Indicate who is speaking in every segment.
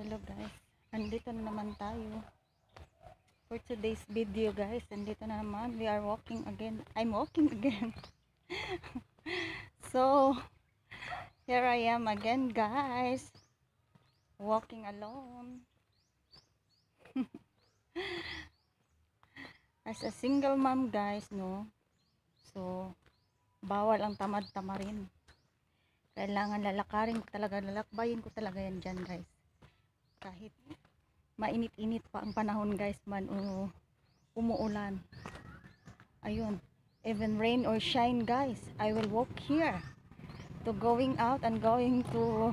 Speaker 1: Hello guys, andito na naman tayo for today's video guys. Andito na naman, we are walking again. I'm walking again. So, here I am again guys, walking alone. As a single mom guys, no? So, bawal ang tamad-tamarin. Kailangan lalakarin ko talaga, lalakbayin ko talaga yan dyan guys. Kahit mainit-init pa ang panahon guys man, umuulan. Ayun, even rain or shine guys, I will walk here to going out and going to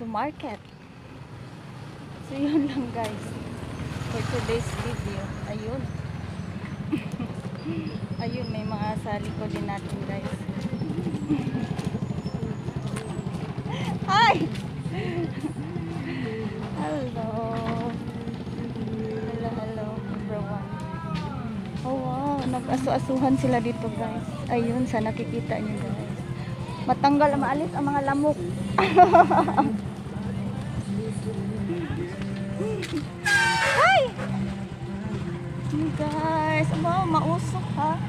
Speaker 1: market. So yun lang guys for today's video. Ayun. Ayun, may mga sa likod din natin guys. Hi! Hello. Hello everyone. Oh wow, nag-aso-asuhan sila dito guys. Ayun, sa nakikita niyo guys. Matanggal, maalis ang mga lamok. Hi! Guys, wow, mausok ha.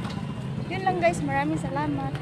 Speaker 1: Yun lang guys, maraming salamat.